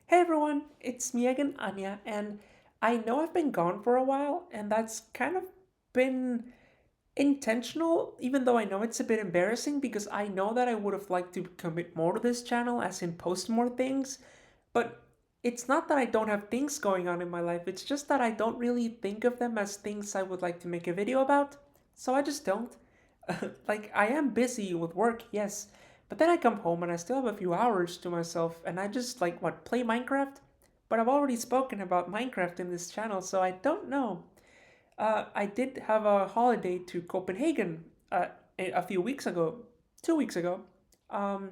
Hey everyone, it's me again, Anya, and I know I've been gone for a while, and that's kind of been intentional, even though I know it's a bit embarrassing because I know that I would have liked to commit more to this channel, as in post more things, but it's not that I don't have things going on in my life, it's just that I don't really think of them as things I would like to make a video about, so I just don't. Like, I am busy with work, yes, but then I come home and I still have a few hours to myself, and I just, like, what, play Minecraft? But I've already spoken about Minecraft in this channel, so I don't know. I did have a holiday to Copenhagen a few weeks ago, 2 weeks ago, um,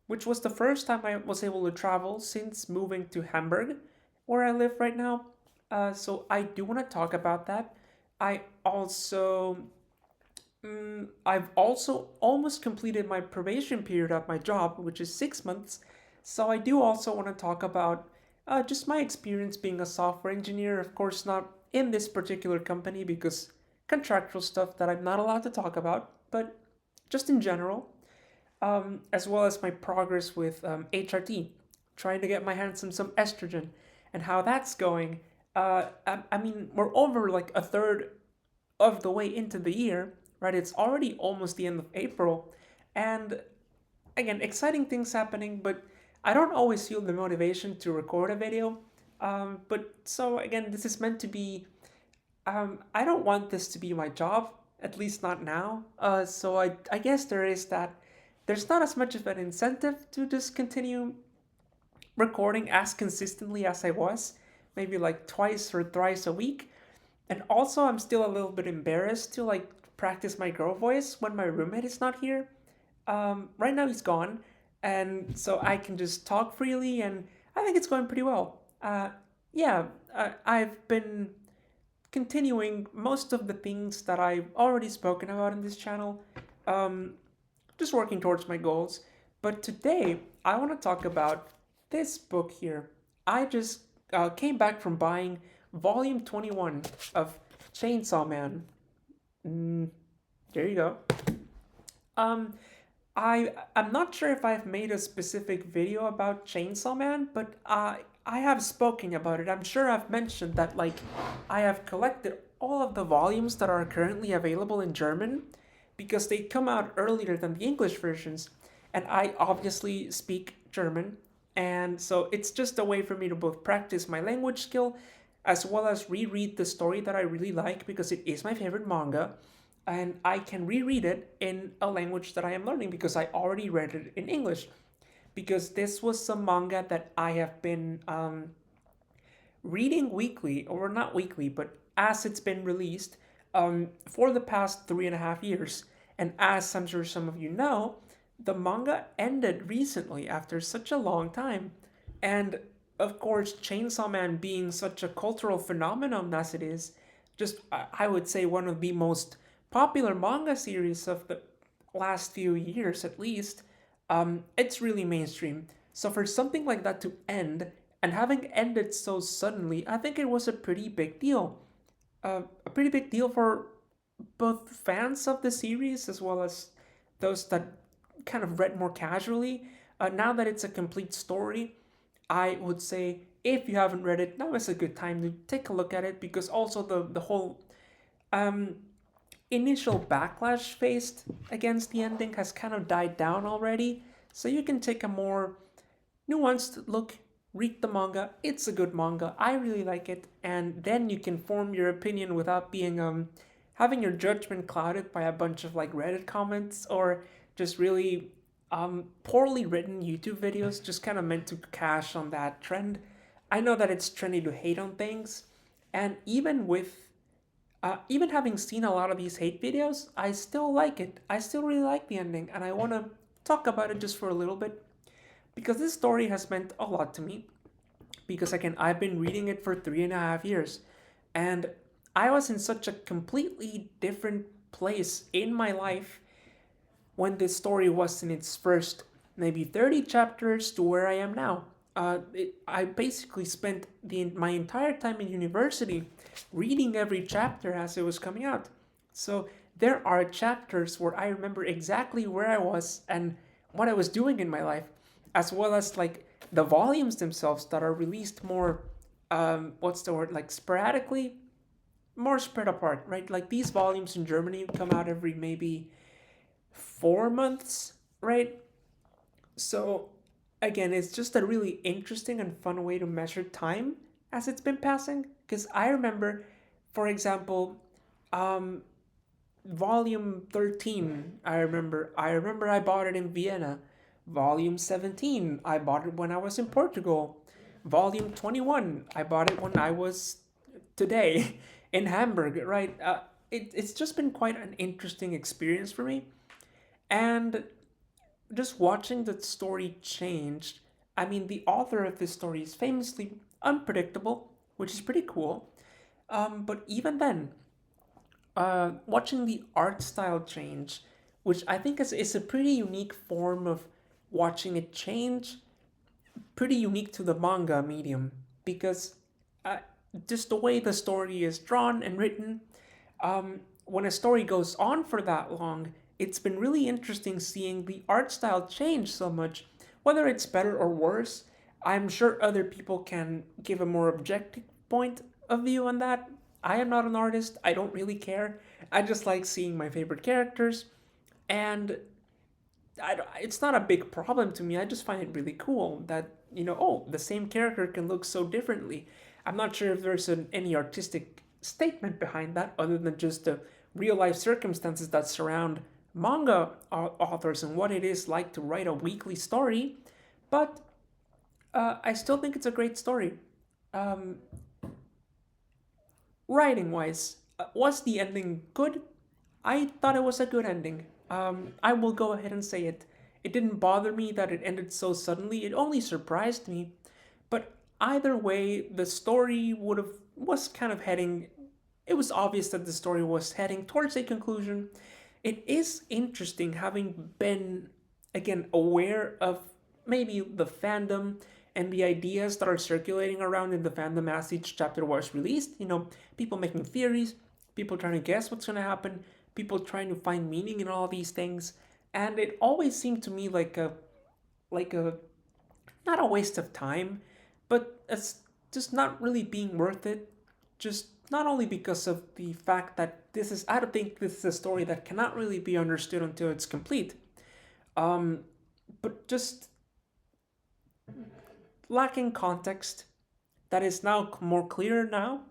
which was the first time I was able to travel since moving to Hamburg, where I live right now. So I do want to talk about that. I also I've also almost completed my probation period at my job, which is 6 months. So I do also want to talk about just my experience being a software engineer. Of course, not in this particular company because contractual stuff that I'm not allowed to talk about, but just in general, as well as my progress with HRT, trying to get my hands on some estrogen and how that's going. I mean, we're over like a third of the way into the year, right? It's already almost the end of April. And again, exciting things happening, but I don't always feel the motivation to record a video. But so again, this is meant to be, I don't want this to be my job, at least not now. So I guess there is that, there's not as much of an incentive to just continue recording as consistently as I was, maybe like twice or thrice a week. And also, I'm still a little bit embarrassed to like practice my girl voice when my roommate is not here. Right now he's gone, and so I can just talk freely, and I think it's going pretty well. Yeah, I've been continuing most of the things that I've already spoken about in this channel, um, just working towards my goals. But today, I want to talk about this book here. I just came back from buying volume 21 of Chainsaw Man. Mm, there you go. Um, I'm not sure if I've made a specific video about Chainsaw Man, but I have spoken about it. I'm sure I've mentioned that like I have collected all of the volumes that are currently available in German because they come out earlier than the English versions, and I obviously speak German, and so it's just a way for me to both practice my language skill as well as reread the story that I really like because it is my favorite manga, and I can reread it in a language that I am learning because I already read it in English. Because this was some manga that I have been reading weekly, or not weekly, but as it's been released for the past 3.5 years. And as I'm sure some of you know, the manga ended recently after such a long time. And of course, Chainsaw Man being such a cultural phenomenon as it is, just I would say one of the most popular manga series of the last few years at least, it's really mainstream. So for something like that to end, and having ended so suddenly, I think it was a pretty big deal. A pretty big deal for both fans of the series as well as those that kind of read more casually. Now that it's a complete story, I would say if you haven't read it, now is a good time to take a look at it because also the whole um, initial backlash faced against the ending has kind of died down already. So you can take a more nuanced look, read the manga. It's a good manga. I really like it, and then you can form your opinion without being having your judgment clouded by a bunch of like Reddit comments or just really poorly written YouTube videos just kind of meant to cash on that trend. I know that it's trendy to hate on things, and even having seen a lot of these hate videos, I still like it. I still really like the ending, and I want to talk about it just for a little bit because this story has meant a lot to me. Because again, I've been reading it for 3.5 years, and I was in such a completely different place in my life when this story was in its first maybe 30 chapters to where I am now. I basically spent my entire time in university reading every chapter as it was coming out. So there are chapters where I remember exactly where I was and what I was doing in my life, as well as like the volumes themselves that are released more, what's the word, like sporadically, more spread apart, right? Like these volumes in Germany come out every maybe 4 months, right? So again, it's just a really interesting and fun way to measure time as it's been passing. Because I remember, for example, um, volume 13. I remember I bought it in Vienna. Volume 17. I bought it when I was in Portugal. Volume 21. I bought it when I was today in Hamburg. Right. It's just been quite an interesting experience for me, and just watching the story change. I mean, the author of this story is famously unpredictable, which is pretty cool. But even then, watching the art style change, which I think is a pretty unique form of watching it change, pretty unique to the manga medium, because uh, just the way the story is drawn and written, when a story goes on for that long, it's been really interesting seeing the art style change so much. Whether it's better or worse, I'm sure other people can give a more objective point of view on that. I am not an artist, I don't really care. I just like seeing my favorite characters, and it's not a big problem to me. I just find it really cool that, oh, the same character can look so differently. I'm not sure if there's any artistic statement behind that other than just the real life circumstances that surround manga authors and what it is like to write a weekly story. But I still think it's a great story. Um, Writing wise, was the ending good? I thought it was a good ending. I will go ahead and say it. It didn't bother me that it ended so suddenly. It only surprised me. But either way, the story would have was kind of heading. It was obvious that the story was heading towards a conclusion. It is interesting having been again aware of maybe the fandom and the ideas that are circulating around in the fandom as each chapter was released. People making theories, people trying to guess what's going to happen, people trying to find meaning in all these things, and it always seemed to me like a not a waste of time, but it's just not really being worth it. Just not only because of the fact that I don't think this is a story that cannot really be understood until it's complete, um, but just lacking context that is now more clear now.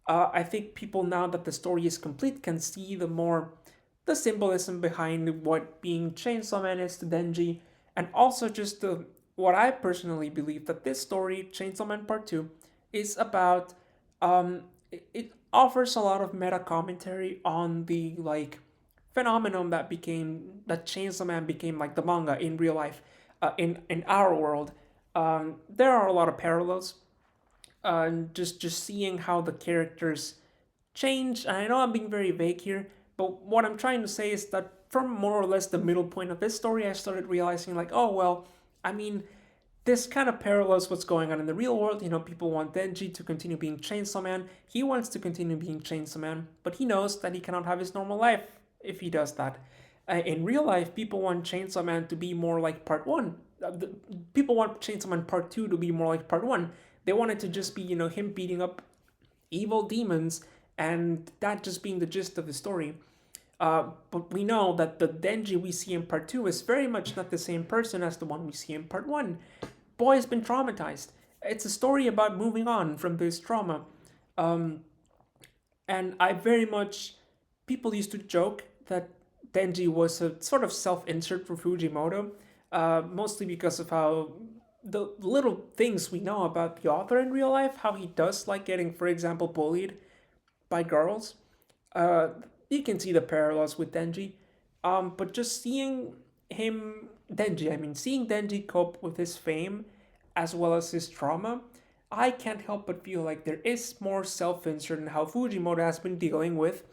I think people, now that the story is complete, can see the symbolism behind what being Chainsaw Man is to Denji, and also just the what I personally believe that this story, Chainsaw Man Part Two, is about. It offers a lot of meta commentary on the phenomenon that Chainsaw Man became like the manga in real life, in our world. There are a lot of parallels, just seeing how the characters change. And I know I'm being very vague here, but what I'm trying to say is that from more or less the middle point of this story, I started realizing like, oh well, I mean, this kind of parallels what's going on in the real world. People want Denji to continue being Chainsaw Man. He wants to continue being Chainsaw Man, but he knows that he cannot have his normal life if he does that. In real life, people want Chainsaw Man to be more like Part 1. People want Chainsaw Man Part 2 to be more like Part 1. They want it to just be, him beating up evil demons, and that just being the gist of the story. But we know that the Denji we see in Part 2 is very much not the same person as the one we see in Part 1. Boy has been traumatized. It's a story about moving on from this trauma. Um, and I very much. People used to joke that Denji was a sort of self insert for Fujimoto, mostly because of how the little things we know about the author in real life, how he does like getting, for example, bullied by girls. Uh, you can see the parallels with Denji. But just seeing Denji cope with his fame as well as his trauma, I can't help but feel like there is more self-insert in how Fujimoto has been dealing with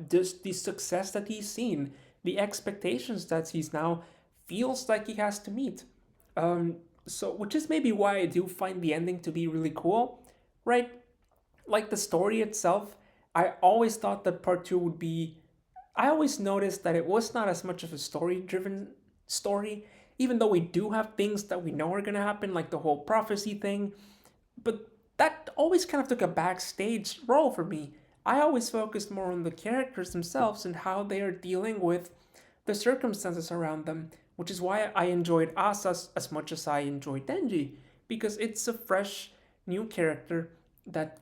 just the success that he's seen, the expectations that he's now feels like he has to meet. Um, so, which is maybe why I do find the ending to be really cool, right? Like the story itself, I always thought that part two would be. I always noticed that it was not as much of a story driven story. even though we do have things that we know are going to happen, like the whole prophecy thing. But that always kind of took a backstage role for me. I always focused more on the characters themselves and how they are dealing with the circumstances around them, which is why I enjoyed Asa as much as I enjoyed Denji, because it's a fresh, new character that,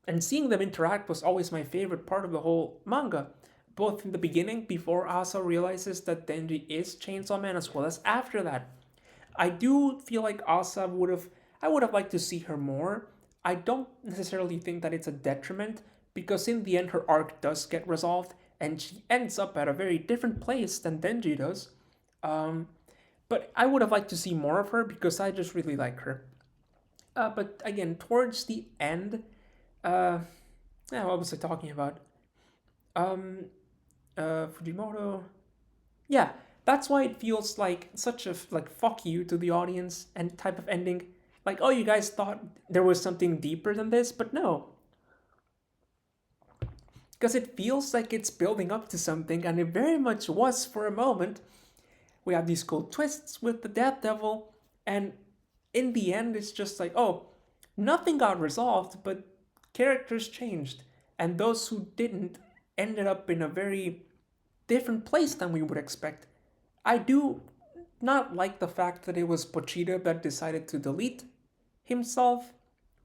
and seeing them interact was always my favorite part of the whole manga, both in the beginning, before Asa realizes that Denji is Chainsaw Man, as well as after that. I do feel like Asa I would have liked to see her more. I don't necessarily think that it's a detriment because in the end her arc does get resolved and she ends up at a very different place than Denji does. Um, but I would have liked to see more of her because I just really like her. But again, towards the end, uh, yeah, what was I talking about? Um, Fujimoto. Yeah, that's why it feels like such a like fuck you to the audience and type of ending. Like, oh, you guys thought there was something deeper than this, but no, because it feels like it's building up to something, and it very much was for a moment. We have these cool twists with the Death Devil, and in the end, it's just like, oh, nothing got resolved, but characters changed, and those who didn't ended up in a very different place than we would expect. I do not like the fact that it was Pochita that decided to delete himself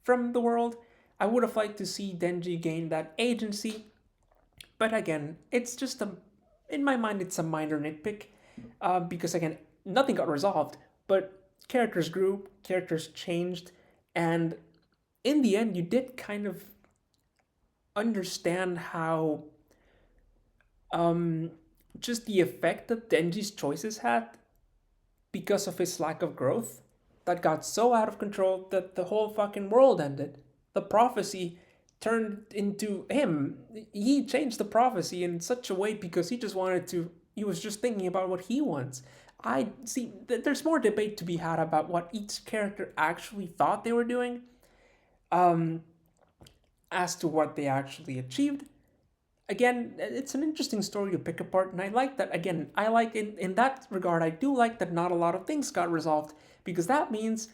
from the world. I would have liked to see Denji gain that agency, but again, it's just a, in my mind, it's a minor nitpick, because again, nothing got resolved, but characters grew, characters changed, and in the end, you did kind of understand how um, just the effect that Denji's choices had because of his lack of growth that got so out of control that the whole fucking world ended. The prophecy turned into him. He changed the prophecy in such a way because he just wanted to, he was just thinking about what he wants. I see, there's more debate to be had about what each character actually thought they were doing, um, as to what they actually achieved. Again, it's an interesting story to pick apart, and I like that. Again, I like in that regard, I do like that not a lot of things got resolved because that means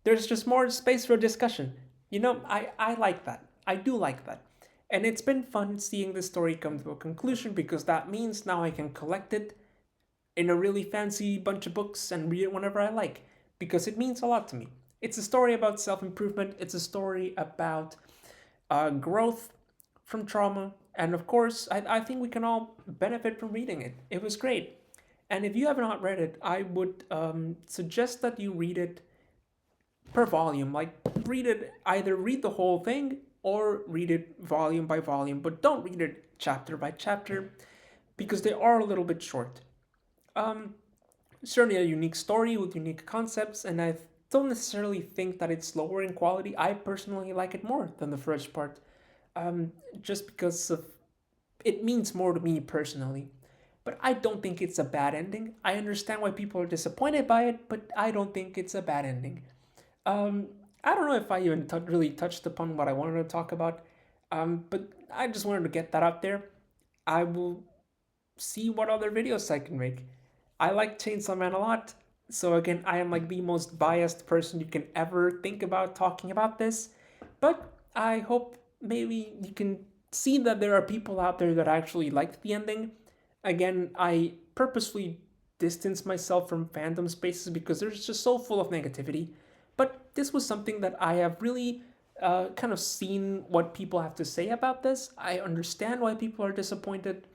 there's just more space for discussion. I like that. I do like that. And it's been fun seeing this story come to a conclusion because that means now I can collect it in a really fancy bunch of books and read it whenever I like because it means a lot to me. It's a story about self improvement, it's a story about growth from trauma. And of course, I think we can all benefit from reading it. It was great. And if you have not read it, I would suggest that you read it per volume. Like, read it, either read the whole thing or read it volume by volume, but don't read it chapter by chapter because they are a little bit short. Um, Certainly a unique story with unique concepts, and I don't necessarily think that it's lower in quality. I personally like it more than the first part, just because of it means more to me personally. But I don't think it's a bad ending. I understand why people are disappointed by it, but I don't think it's a bad ending. Um, I don't know if I even really touched upon what I wanted to talk about, but I just wanted to get that out there. I will see what other videos I can make. I like Chainsaw Man a lot, so again, I am like the most biased person you can ever think about talking about this. But I hope maybe you can see that there are people out there that actually liked the ending. Again, I purposely distance myself from fandom spaces because they're just so full of negativity. But this was something that I have really kind of seen what people have to say about this. I understand why people are disappointed.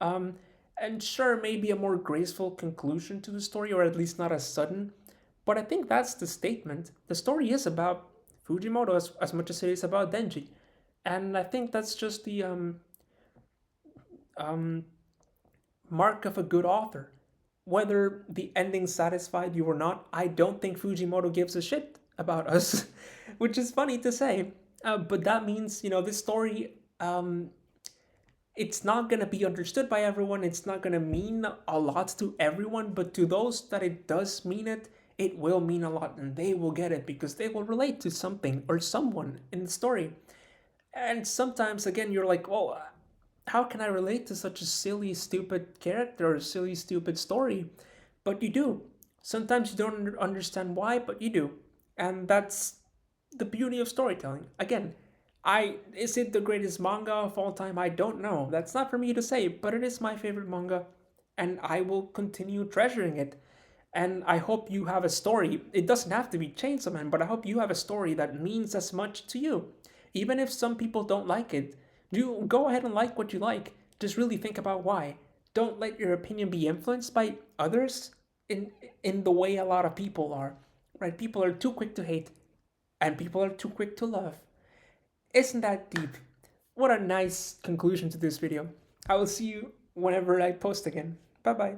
Um, and sure, maybe a more graceful conclusion to the story, or at least not as sudden. But I think that's the statement. The story is about Fujimoto as much as it is about Denji. And I think that's just the um, mark of a good author. Whether the ending satisfied you or not, I don't think Fujimoto gives a shit about us, which is funny to say. But that means, this story, it's not going to be understood by everyone. It's not going to mean a lot to everyone, but to those that it does mean it, it will mean a lot and they will get it because they will relate to something or someone in the story. And sometimes, again, you're like, well, how can I relate to such a silly, stupid character or silly, stupid story? But you do. Sometimes you don't understand why, but you do. And that's the beauty of storytelling. Again, I is it the greatest manga of all time? I don't know. That's not for me to say, but it is my favorite manga and I will continue treasuring it. And I hope you have a story. It doesn't have to be Chainsaw Man, but I hope you have a story that means as much to you. Even if some people don't like it, you go ahead and like what you like. Just really think about why. Don't let your opinion be influenced by others in in the way a lot of people are. Right? People are too quick to hate and people are too quick to love. Isn't that deep? What a nice conclusion to this video. I will see you whenever I post again. Bye bye.